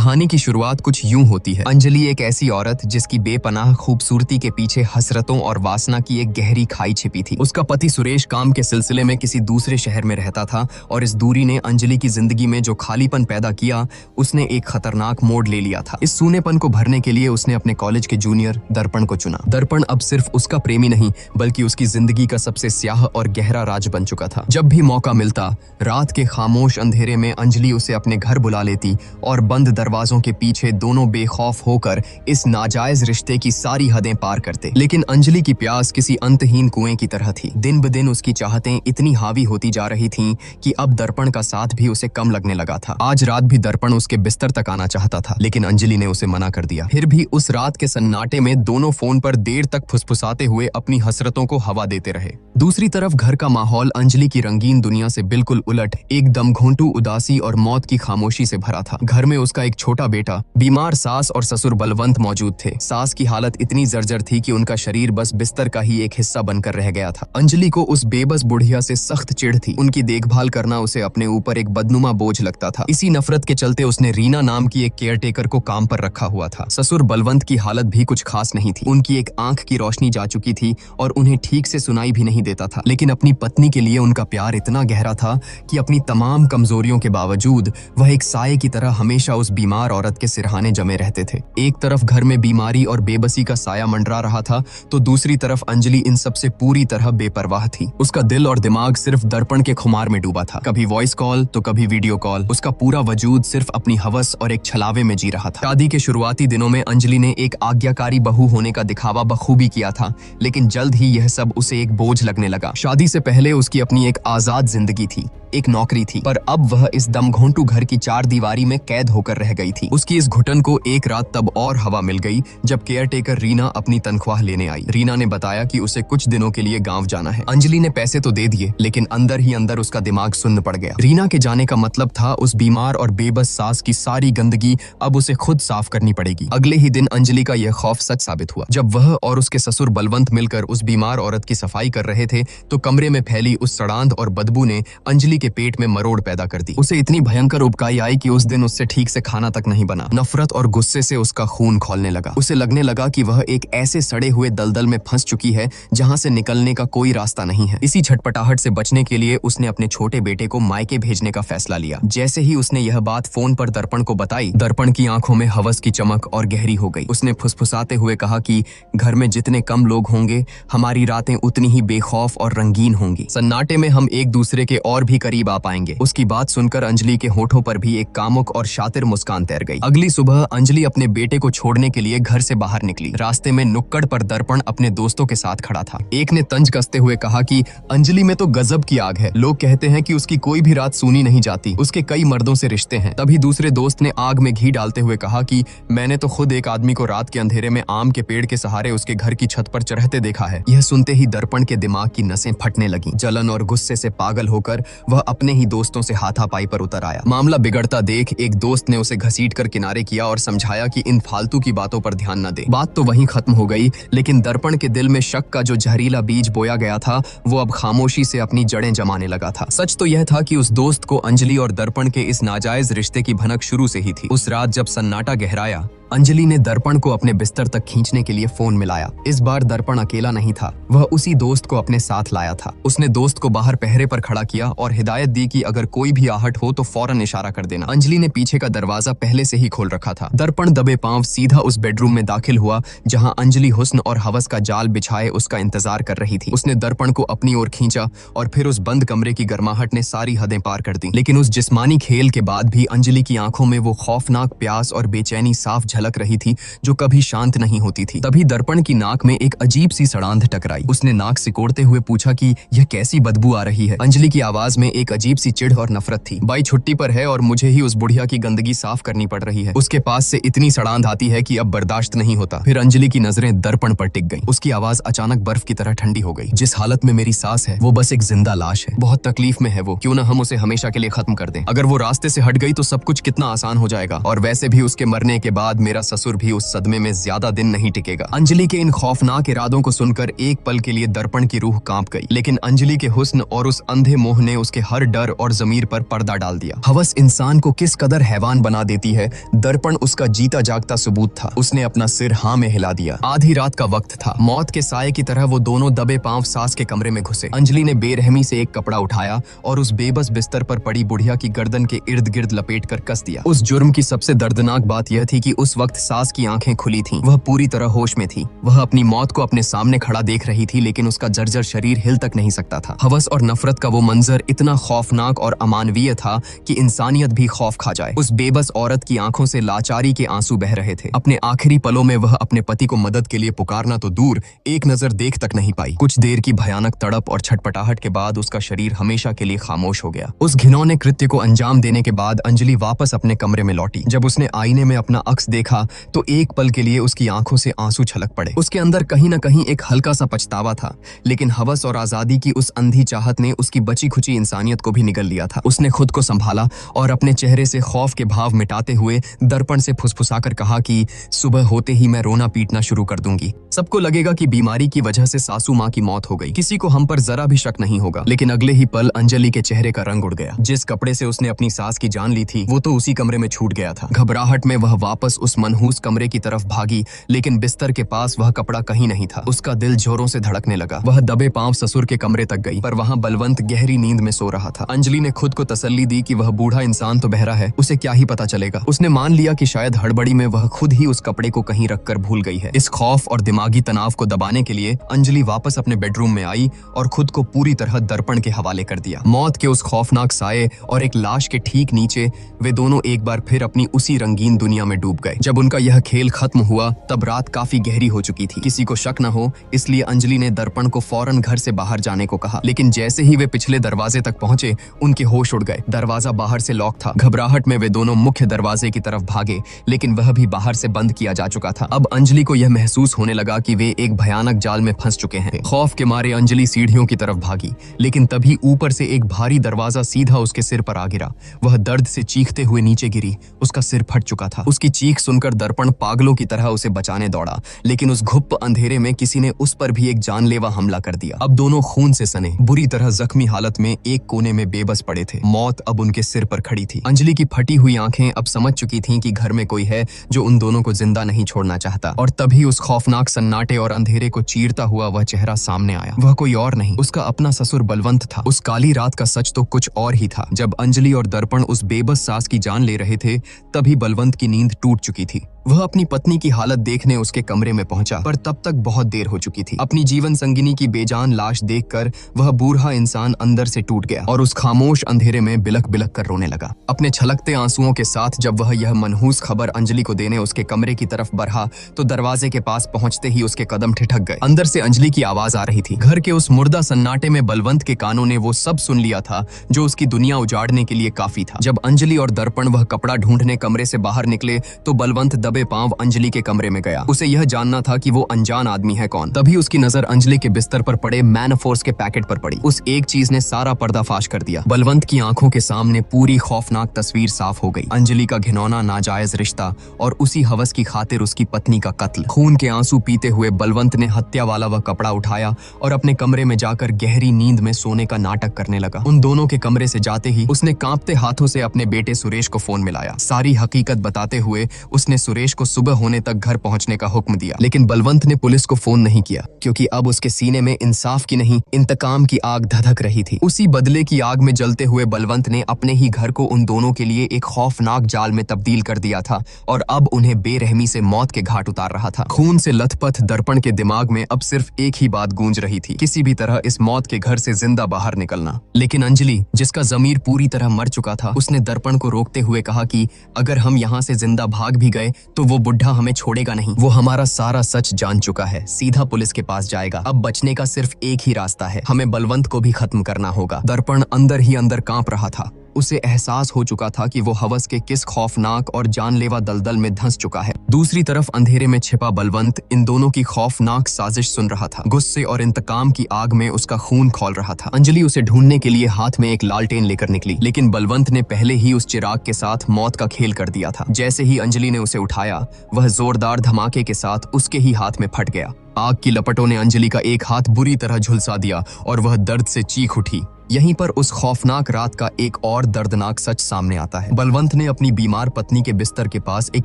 कहानी की शुरुआत कुछ यूं होती है। अंजलि एक ऐसी औरत जिसकी बेपनाह खूबसूरती के पीछे हसरतों और वासना की एक गहरी खाई छिपी थी। उसका पति सुरेश काम के सिलसिले में किसी दूसरे शहर में रहता था और इस दूरी ने अंजलि की जिंदगी में जो खालीपन पैदा किया उसने एक खतरनाक मोड़ ले लिया था। इस सूनेपन को भरने के लिए उसने अपने कॉलेज के जूनियर दर्पण को चुना। दर्पण अब सिर्फ उसका प्रेमी नहीं बल्कि उसकी जिंदगी का सबसे स्याह और गहरा राज बन चुका था। जब भी मौका मिलता रात के खामोश अंधेरे में अंजलि उसे अपने घर बुला लेती और बंद दरवाजों के पीछे दोनों बेखौफ होकर इस नाजायज रिश्ते की सारी हदें पार करते। लेकिन अंजलि की प्यास किसी अंतहीन कुएं की तरह थी। दिन ब दिन उसकी चाहतें इतनी हावी होती जा रही थीं कि अब दर्पण का साथ भी उसे कम लगने लगा था। आज रात भी दर्पण उसके बिस्तर तक आना चाहता था लेकिन अंजलि ने उसे मना कर दिया। फिर भी उस रात के सन्नाटे में दोनों फोन पर देर तक फुसफुसाते हुए अपनी हसरतों को हवा देते रहे। दूसरी तरफ घर का माहौल अंजलि की रंगीन दुनिया से बिल्कुल उलट एक दमघोंटू उदासी और मौत की खामोशी से भरा था। घर में उसका एक छोटा बेटा, बीमार सास और ससुर बलवंत मौजूद थे। सास की हालत इतनी जर्जर थी कि उनका शरीर बस बिस्तर का ही एक हिस्सा बनकर रह गया था। अंजलि को उस बेबस बुढ़िया से सख्त चिढ़ थी। उनकी देखभाल करना उसे अपने ऊपर एक बदनुमा बोझ लगता था। इसी नफरत के चलते उसने रीना नाम की एक केयरटेकर को काम पर रखा हुआ था। ससुर बलवंत की हालत भी कुछ खास नहीं थी। उनकी एक आंख की रोशनी जा चुकी थी और उन्हें ठीक से सुनाई भी नहीं देता था। लेकिन अपनी पत्नी के लिए उनका प्यार इतना गहरा था कि अपनी तमाम कमजोरियों के बावजूद वह एक साये की तरह हमेशा उस बीमार औरत के सिरहाने जमे रहते थे। एक तरफ घर में बीमारी और बेबसी का साया मंडरा रहा था तो दूसरी तरफ अंजलि इन सब से पूरी तरह बेपरवाह थी। उसका दिल और दिमाग सिर्फ दर्पण के खुमार में डूबा था। कभी वॉइस कॉल तो कभी वीडियो कॉल। उसका पूरा वजूद सिर्फ अपनी हवस और एक छलावे में जी रहा था। शादी के शुरुआती दिनों में अंजलि ने एक आज्ञाकारी बहू होने का दिखावा बखूबी किया था लेकिन जल्द ही यह सब उसे एक बोझ लगने लगा। शादी से पहले उसकी अपनी एक आजाद जिंदगी थी, एक नौकरी थी, पर अब वह इस दमघोंटू घर की चार दीवारी में कैद होकर रह गई थी। उसकी इस घुटन को एक रात तब और हवा मिल गई जब केयरटेकर रीना अपनी तनख्वाह लेने आई। रीना ने बताया कि उसे कुछ दिनों के लिए गांव जाना है। अंजलि ने पैसे तो दे दिए लेकिन अंदर ही अंदर उसका दिमाग सुन्न पड़ गया। रीना के जाने का मतलब था उस बीमार और बेबस सास की सारी गंदगी अब उसे खुद साफ करनी पड़ेगी। अगले ही दिन अंजलि का यह खौफ सच साबित हुआ। जब वह और उसके ससुर बलवंत मिलकर उस बीमार औरत की सफाई कर रहे थे तो कमरे में फैली उस सड़ांध और बदबू ने अंजलि के पेट में मरोड़ पैदा कर दी। उसे इतनी भयंकर उबकाई आई कि उस दिन उससे ठीक से खाना तक नहीं बना। नफरत और गुस्से से उसका खून खौलने लगा। उसे लगने लगा कि वह एक ऐसे सड़े हुए दलदल में फंस चुकी है जहां से निकलने का कोई रास्ता नहीं है। इसी छटपटाहट से बचने के लिए उसने अपने छोटे बेटे को मायके भेजने का फैसला लिया। जैसे ही उसने यह बात फोन पर दर्पण को बताई, दर्पण की आंखों में हवस की चमक और गहरी हो गई। उसने फुसफुसाते हुए कहा कि घर में जितने कम लोग होंगे हमारी रातें उतनी ही बेखौफ और रंगीन होंगी। सन्नाटे में हम एक दूसरे के और भी करीब आ पाएंगे। उसकी बात सुनकर अंजलि के होठों पर भी एक कामुक और शातिर मुस्कान तैर गई। अगली सुबह अंजलि अपने बेटे को छोड़ने के लिए घर से बाहर निकली। रास्ते में नुक्कड़ पर दर्पण अपने दोस्तों के साथ खड़ा था। एक ने तंज कसते हुए कहा कि अंजलि में तो गजब की आग है। लोग कहते हैं कि उसकी कोई भी रात सूनी नहीं जाती, उसके कई मर्दों से रिश्ते हैं। तभी दूसरे दोस्त ने आग में घी डालते हुए कहा कि मैंने तो खुद एक आदमी को रात के अंधेरे में आम के पेड़ के सहारे उसके घर की छत पर चढ़ते देखा है। यह सुनते ही दर्पण के दिमाग की नसें फटने लगी। जलन और गुस्से से पागल होकर वह अपने ही दोस्तों से हाथापाई पर उतर आया। मामला बिगड़ता देख एक दोस्त ने उसे घसीटकर किनारे किया और समझाया कि इन फालतू की बातों पर ध्यान न दे। बात तो वहीं खत्म हो गई लेकिन दर्पण के दिल में शक का जो जहरीला बीज बोया गया था वो अब खामोशी से अपनी जड़ें जमाने लगा था। सच तो यह था कि उस दोस्त को अंजलि और दर्पण के इस नाजायज रिश्ते की भनक शुरू से ही थी। उस रात जब सन्नाटा गहराया, अंजलि ने दर्पण को अपने बिस्तर तक खींचने के लिए फोन मिलाया। इस बार दर्पण अकेला नहीं था, वह उसी दोस्त को अपने साथ लाया था। उसने दोस्त को बाहर पहरे पर खड़ा किया और हिदायत दी कि अगर कोई भी आहट हो तो फौरन इशारा कर देना। अंजलि ने पीछे का दरवाजा पहले से ही खोल रखा था। दर्पण दबे पांव सीधा उस बेडरूम में दाखिल हुआ जहां अंजलि हुस्न और हवस का जाल बिछाए उसका इंतजार कर रही थी। उसने दर्पण को अपनी ओर खींचा और फिर उस बंद कमरे की गर्माहट ने सारी हदें पार कर दी। लेकिन उस जिस्मानी खेल के बाद भी अंजलि की आंखों में वो खौफनाक प्यास और बेचैनी साफ झलक रही थी जो कभी शांत नहीं होती थी। तभी दर्पण की नाक में एक अजीब सी सड़ांध टकराई। उसने नाक सिकोड़ते हुए पूछा कि यह कैसी बदबू आ रही है। अंजलि की आवाज में एक अजीब सी चिढ़ और नफरत थी। बाई छुट्टी पर है और मुझे ही उस बुढ़िया की गंदगी साफ करनी पड़ रही है। उसके पास से इतनी सड़ांध आती है कि अब बर्दाश्त नहीं होता। फिर अंजलि की नजरें दर्पण पर टिक गईं। उसकी आवाज अचानक बर्फ की तरह ठंडी हो गई। जिस हालत में मेरी सास है वो बस एक जिंदा लाश है। बहुत तकलीफ में है वो। क्यों ना हम उसे हमेशा के लिए खत्म कर दें। अगर वो रास्ते से हट गई तो सब कुछ कितना आसान हो जाएगा। और वैसे भी उसके मरने के बाद मेरा ससुर भी उस सदमे में ज्यादा दिन नहीं टिकेगा। अंजलि के इन खौफनाक इरादों को सुनकर एक पल के लिए दर्पण की रूह कांप गई, लेकिन अंजलि के हुस्न और उस अंधे मोह ने उसके हर डर और जमीर पर पर्दा डाल दिया। हवस इंसान को किस कदर हैवान बना देती है, दर्पण उसका जीता जागता सबूत था। उसने अपना सिर हाँ में हिला दिया। आधी रात का वक्त था। मौत के साए की तरह वो दोनों दबे पांव सास के कमरे में घुसे। अंजलि ने बेरहमी से एक कपड़ा उठाया और उस बेबस बिस्तर पर पड़ी बुढ़िया की गर्दन के इर्द गिर्द लपेट कर कस दिया। उस जुर्म की सबसे दर्दनाक बात यह थी कि उस वक्त सास की आंखें खुली थीं। वह पूरी तरह होश में थी। वह अपनी मौत को अपने सामने खड़ा देख रही थी, लेकिन उसका जर्जर शरीर हिल तक नहीं सकता था। हवस और नफरत का वो मंजर इतना खौफनाक और अमानवीय था कि इंसानियत भी खौफ खा जाए। उस बेबस औरत की आंखों से लाचारी के आंसू बह रहे थे। अपने आखिरी पलों में वह अपने पति को मदद के लिए पुकारना तो दूर, एक नजर देख तक नहीं पाई। कुछ देर की भयानक तड़प और छटपटाहट के बाद उसका शरीर हमेशा के लिए खामोश हो गया। उस घिनौने कृत्य को अंजाम देने के बाद अंजलि वापस अपने कमरे में लौटी। जब उसने आईने में अपना अक्स देखा तो एक पल के लिए उसकी आंखों से आंसू छलक पड़े। उसके अंदर कहीं न कहीं एक हल्का सा पछतावा था, लेकिन हवस और आजादी की उस अंधी चाहत ने उसकी बची खुची इंसानियत को भी निगल लिया था। उसने खुद को संभाला और अपने चेहरे से खौफ के भाव मिटाते हुए दर्पण से फुसफुसाकर कहा कि सुबह होते ही मैं रोना पीटना शुरू कर दूंगी। सबको लगेगा कि बीमारी की वजह से सासू माँ की मौत हो गई। किसी को हम पर जरा भी शक नहीं होगा। लेकिन अगले ही पल अंजलि के चेहरे का रंग उड़ गया। जिस कपड़े से उसने अपनी सास की जान ली थी वो तो उसी कमरे में छूट गया था। घबराहट में वह वापस उस मनहूस कमरे की तरफ भागी, लेकिन बिस्तर के पास वह कपड़ा कहीं नहीं था। उसका दिल जोरों से धड़कने लगा। वह दबे पांव ससुर के कमरे तक गई, पर वहां बलवंत गहरी नींद में सो रहा था। अंजलि ने खुद को तसल्ली दी कि वह बूढ़ा इंसान तो बहरा है, उसे क्या ही पता चलेगा। उसने मान लिया कि शायद हड़बड़ी में वह खुद ही उस कपड़े को कहीं रखकर भूल गई है। इस खौफ और दिमागी तनाव को दबाने के लिए अंजलि वापस अपने बेडरूम में आई और खुद को पूरी तरह दर्पण के हवाले कर दिया। मौत के उस खौफनाक साए और एक लाश के ठीक नीचे वे दोनों एक बार फिर अपनी उसी रंगीन दुनिया में डूब गए। जब उनका यह खेल खत्म हुआ तब रात काफी गहरी हो चुकी थी। किसी को शक न हो इसलिए अंजलि ने दर्पण को फौरन घर से बाहर जाने को कहा, लेकिन जैसे ही वे पिछले दरवाजे तक पहुंचे उनके होश उड़ गए। दरवाजा बाहर से लॉक था। घबराहट में वे दोनों मुख्य दरवाजे की तरफ भागे, लेकिन वह भी बाहर से बंद किया जा चुका था। अब अंजलि को यह महसूस होने लगा कि वे एक भयानक जाल में फंस चुके हैं। खौफ के मारे अंजलि सीढ़ियों की तरफ भागी, लेकिन तभी ऊपर से एक भारी दरवाजा सीधा उसके सिर पर आ गिरा। वह दर्द से चीखते हुए नीचे गिरी। उसका सिर फट चुका था। उसकी चीख सुनकर दर्पण पागलों की तरह उसे बचाने दौड़ा, लेकिन उस घुप्प अंधेरे में किसी ने उस पर भी एक जानलेवा हमला कर दिया। अब दोनों खून से सने, बुरी तरह जख्मी हालत में एक कोने में बेबस पड़े थे। मौत अब उनके सिर पर खड़ी थी। अंजलि की फटी हुई आंखें अब समझ चुकी थीं कि घर में कोई है जो उन दोनों को जिंदा नहीं छोड़ना चाहता। और तभी उस खौफनाक सन्नाटे और अंधेरे को चीरता हुआ वह चेहरा सामने आया। वह कोई और नहीं, उसका अपना ससुर बलवंत था। उस काली रात का सच तो कुछ और ही था। जब अंजलि और दर्पण उस बेबस सास की जान ले रहे थे तभी बलवंत की नींद टूट चुकी थी। वह अपनी पत्नी की हालत देखने उसके कमरे में पहुंचा, पर तब तक बहुत देर हो चुकी थी। अपनी जीवन संगिनी की बेजान लाश देखकर वह बूढ़ा इंसान अंदर से टूट गया और उस खामोश अंधेरे में बिलख बिलख कर रोने लगा। अपने छलकते आंसुओं के साथ जब वह यह मनहूस खबर अंजलि को देने उसके कमरे की तरफ बढ़ा तो दरवाजे के पास पहुंचते ही उसके कदम ठिठक गए। अंदर से अंजलि की आवाज आ रही थी। घर के उस मुर्दा सन्नाटे में बलवंत के कानों ने वो सब सुन लिया था जो उसकी दुनिया उजाड़ने के लिए काफी था। जब अंजलि और दर्पण वह कपड़ा ढूंढने कमरे से बाहर निकले तो बलवंत दबे पांव अंजलि के कमरे में गया। उसे यह जानना था कि वो अनजान आदमी है कौन। तभी उसकी नजर अंजलि के बिस्तर पर पड़े मैनफोर्स के पैकेट पर पड़ी। उस एक चीज ने सारा पर्दाफाश कर दिया। बलवंत की आंखों के सामने पूरी खौफनाक तस्वीर साफ हो गई। अंजलि का घिनौना नाजायज रिश्ता और उसी हवस की खातिर उसकी पत्नी का कत्ल। खून के आंसू पीते हुए बलवंत ने हत्या वाला वह कपड़ा उठाया और अपने कमरे में जाकर गहरी नींद में सोने का नाटक करने लगा। उन दोनों के कमरे से जाते ही उसने कांपते हाथों से अपने बेटे सुरेश को फोन मिलाया। सारी हकीकत बताते हुए उसने सुरेश को सुबह होने तक घर पहुंचने का हुक्म दिया। लेकिन बलवंत ने पुलिस को फोन नहीं किया, क्योंकि अब उसके सीने में इंसाफ की नहीं इंतकाम की आग धधक रही थी। उसी बदले की आग में जलते हुए बलवंत ने अपने ही घर को उन दोनों के लिए एक खौफनाक जाल में तब्दील कर दिया था और अब उन्हें बेरहमी से मौत के घाट उतार रहा था। खून से लथपथ दर्पण के दिमाग में अब सिर्फ एक ही बात गूंज रही थी, किसी भी तरह इस मौत के घर से जिंदा बाहर निकलना। लेकिन अंजलि, जिसका जमीर पूरी तरह मर चुका था, उसने दर्पण को रोकते हुए कहा कि अगर हम यहाँ से जिंदा भाग भी गए तो वो बुढ़ा हमें छोड़ेगा नहीं। वो हमारा सारा सच जान चुका है, सीधा पुलिस के पास जाएगा। अब बचने का सिर्फ एक ही रास्ता है, हमें बलवंत को भी खत्म करना होगा। दर्पण अंदर ही अंदर कांप रहा था। उसे एहसास हो चुका था कि वो हवस के किस खौफनाक और जानलेवा दलदल में धंस चुका है। दूसरी तरफ अंधेरे में छिपा बलवंत इन दोनों की खौफनाक साजिश सुन रहा था। गुस्से और इंतकाम की आग में उसका खून खौल रहा था। अंजलि उसे ढूंढने के लिए हाथ में एक लालटेन लेकर निकली, लेकिन बलवंत ने पहले ही उस चिराग के साथ मौत का खेल कर दिया था। जैसे ही अंजलि ने उसे उठाया, वह जोरदार धमाके के साथ उसके ही हाथ में फट गया। आग की लपटों ने अंजलि का एक हाथ बुरी तरह झुलसा दिया और वह दर्द से चीख उठी। यहीं पर उस खौफनाक रात का एक और दर्दनाक सच सामने आता है। बलवंत ने अपनी बीमार पत्नी के बिस्तर के पास एक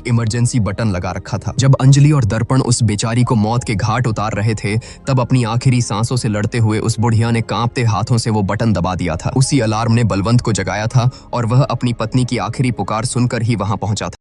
इमरजेंसी बटन लगा रखा था। जब अंजलि और दर्पण उस बेचारी को मौत के घाट उतार रहे थे, तब अपनी आखिरी सांसों से लड़ते हुए उस बुढ़िया ने कांपते हाथों से वो बटन दबा दिया था। उसी अलार्म ने बलवंत को जगाया था और वह अपनी पत्नी की आखिरी पुकार सुनकर ही वहां पहुंचा था।